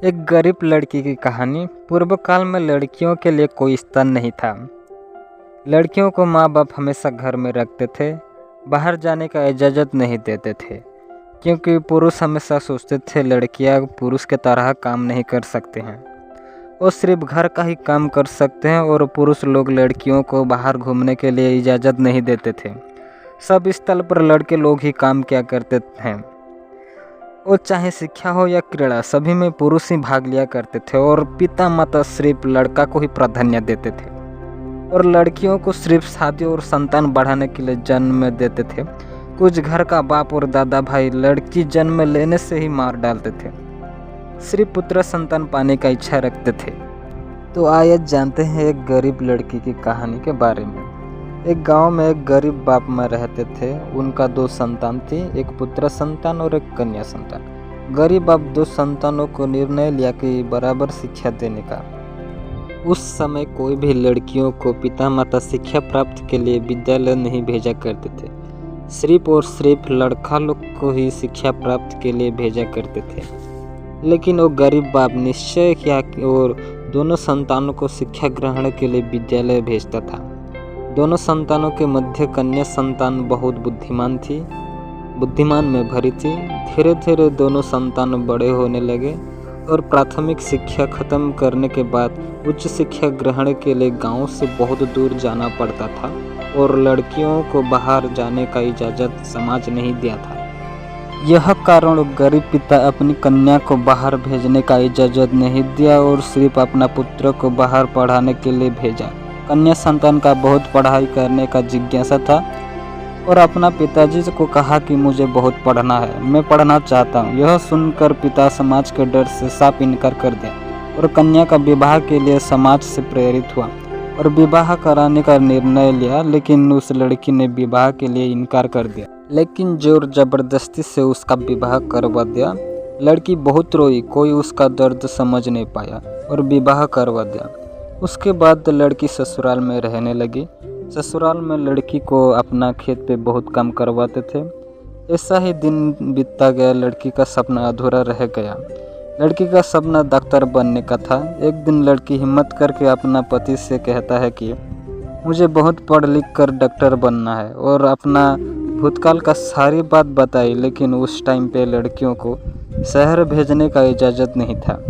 एक गरीब लड़की की कहानी। पूर्व काल में लड़कियों के लिए कोई स्तर नहीं था। लड़कियों को माँ बाप हमेशा घर में रखते थे, बाहर जाने का इजाज़त नहीं देते थे, क्योंकि पुरुष हमेशा सोचते थे लड़कियाँ पुरुष के तरह काम नहीं कर सकते हैं, वो सिर्फ घर का ही काम कर सकते हैं और पुरुष लोग लड़कियों को बाहर घूमने के लिए इजाज़त नहीं देते थे। सब स्थल पर लड़के लोग ही काम किया करते हैं, वो चाहे शिक्षा हो या क्रीड़ा, सभी में पुरुष ही भाग लिया करते थे और पिता माता सिर्फ लड़का को ही प्राधान्य देते थे और लड़कियों को सिर्फ शादी और संतान बढ़ाने के लिए जन्म देते थे। कुछ घर का बाप और दादा भाई लड़की जन्म लेने से ही मार डालते थे, सिर्फ पुत्र संतान पाने का इच्छा रखते थे। तो आइए जानते हैं एक गरीब लड़की की कहानी के बारे में। एक गांव में एक गरीब बाप माँ रहते थे। उनका 2 संतान थी, एक पुत्र संतान और एक कन्या संतान। गरीब बाप 2 संतानों को निर्णय लिया कि बराबर शिक्षा देने का। उस समय कोई भी लड़कियों को पिता माता शिक्षा प्राप्त के लिए विद्यालय नहीं भेजा करते थे, सिर्फ और सिर्फ लड़का लोग को ही शिक्षा प्राप्त के लिए भेजा करते थे। लेकिन वो गरीब बाप निश्चय किया और दोनों संतानों को शिक्षा ग्रहण के लिए विद्यालय भेजता था। दोनों संतानों के मध्य कन्या संतान बहुत बुद्धिमान में भरी थी। धीरे धीरे दोनों संतान बड़े होने लगे और प्राथमिक शिक्षा खत्म करने के बाद उच्च शिक्षा ग्रहण के लिए गांव से बहुत दूर जाना पड़ता था और लड़कियों को बाहर जाने का इजाज़त समाज नहीं दिया था। यह कारण गरीब पिता अपनी कन्या को बाहर भेजने का इजाज़त नहीं दिया और सिर्फ अपना पुत्र को बाहर पढ़ाने के लिए भेजा। कन्या संतान का बहुत पढ़ाई करने का जिज्ञासा था और अपना पिताजी को कहा कि मुझे बहुत पढ़ना है, मैं पढ़ना चाहता हूँ। यह सुनकर पिता समाज के डर से साफ इनकार कर दिया और कन्या का विवाह के लिए समाज से प्रेरित हुआ और विवाह कराने का निर्णय लिया। लेकिन उस लड़की ने विवाह के लिए इनकार कर दिया, लेकिन जोर जबरदस्ती से उसका विवाह करवा दिया। लड़की बहुत रोई, कोई उसका दर्द समझ नहीं पाया और विवाह करवा दिया। उसके बाद लड़की ससुराल में रहने लगी। ससुराल में लड़की को अपना खेत पे बहुत काम करवाते थे। ऐसा ही दिन बीतता गया, लड़की का सपना अधूरा रह गया। लड़की का सपना डॉक्टर बनने का था। एक दिन लड़की हिम्मत करके अपना पति से कहता है कि मुझे बहुत पढ़ लिख कर डॉक्टर बनना है और अपना भूतकाल का सारी बात बताई। लेकिन उस टाइम पे लड़कियों को शहर भेजने का इजाज़त नहीं था।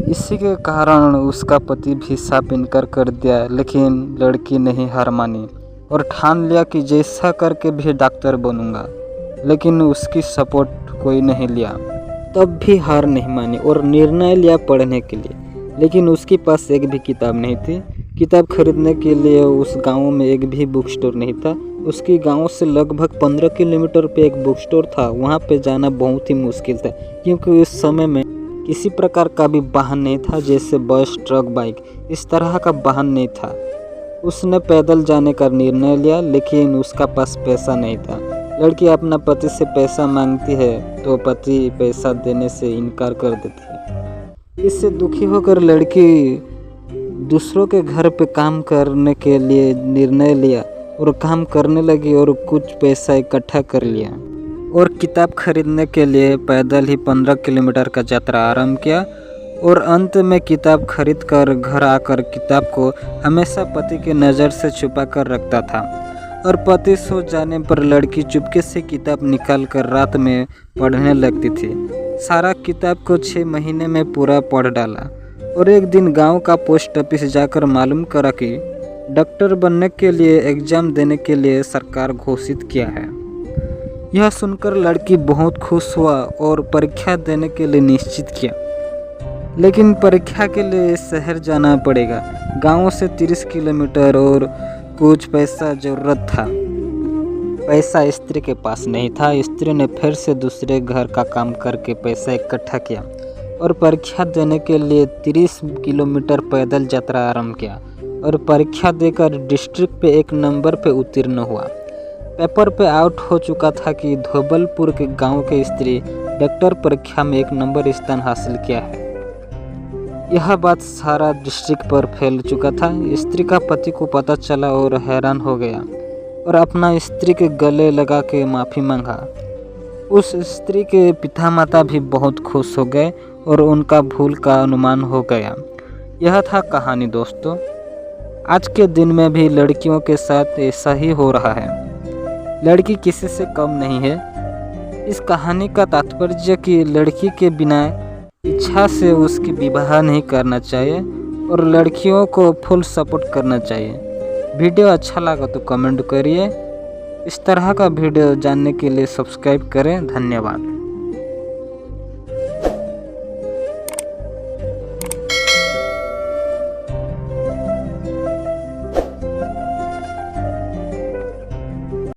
इसी के कारण उसका पति भी साफ इनकार कर दिया। लेकिन लड़की नहीं हार मानी और ठान लिया कि जैसा करके भी डॉक्टर बनूंगा। लेकिन उसकी सपोर्ट कोई नहीं लिया, तब भी हार नहीं मानी और निर्णय लिया पढ़ने के लिए। लेकिन उसके पास एक भी किताब नहीं थी। किताब खरीदने के लिए उस गांव में एक भी बुक स्टोर नहीं था। उसके गांव से लगभग 15 किलोमीटर पे एक बुक स्टोर था। वहाँ पे जाना बहुत ही मुश्किल था, क्योंकि उस समय में किसी प्रकार का भी वाहन नहीं था, जैसे बस, ट्रक, बाइक, इस तरह का वाहन नहीं था। उसने पैदल जाने का निर्णय लिया, लेकिन उसका पास पैसा नहीं था। लड़की अपना पति से पैसा मांगती है तो पति पैसा देने से इनकार कर देती है। इससे दुखी होकर लड़की दूसरों के घर पे काम करने के लिए निर्णय लिया और काम करने लगी और कुछ पैसा इकट्ठा कर लिया और किताब खरीदने के लिए पैदल ही 15 किलोमीटर का यात्रा आरंभ किया। और अंत में किताब खरीद कर घर आकर किताब को हमेशा पति की नज़र से छुपा कर रखता था और पति सो जाने पर लड़की चुपके से किताब निकाल कर रात में पढ़ने लगती थी। सारा किताब को 6 महीने में पूरा पढ़ डाला और एक दिन गांव का पोस्ट ऑफिस जाकर मालूम करा कि डॉक्टर बनने के लिए एग्ज़ाम देने के लिए सरकार घोषित किया है। यह सुनकर लड़की बहुत खुश हुआ और परीक्षा देने के लिए निश्चित किया। लेकिन परीक्षा के लिए शहर जाना पड़ेगा। गांव से 30 किलोमीटर और कुछ पैसा ज़रूरत था। पैसा स्त्री के पास नहीं था। स्त्री ने फिर से दूसरे घर का काम करके पैसा इकट्ठा किया और परीक्षा देने के लिए 30 किलोमीटर पैदल यात्रा आरंभ किया और परीक्षा देकर डिस्ट्रिक्ट पे 1 नंबर पे उत्तीर्ण हुआ। पेपर पे आउट हो चुका था कि धोबलपुर के गांव के स्त्री डॉक्टर परीक्षा में 1 नंबर स्थान हासिल किया है। यह बात सारा डिस्ट्रिक्ट पर फैल चुका था। स्त्री का पति को पता चला और हैरान हो गया और अपना स्त्री के गले लगा के माफ़ी मांगा। उस स्त्री के पिता माता भी बहुत खुश हो गए और उनका भूल का अनुमान हो गया। यह था कहानी दोस्तों। आज के दिन में भी लड़कियों के साथ ऐसा ही हो रहा है। लड़की किसी से कम नहीं है। इस कहानी का तात्पर्य कि लड़की के बिना इच्छा से उसकी विवाह नहीं करना चाहिए और लड़कियों को फुल सपोर्ट करना चाहिए। वीडियो अच्छा लगा तो कमेंट करिए। इस तरह का वीडियो जानने के लिए सब्सक्राइब करें। धन्यवाद।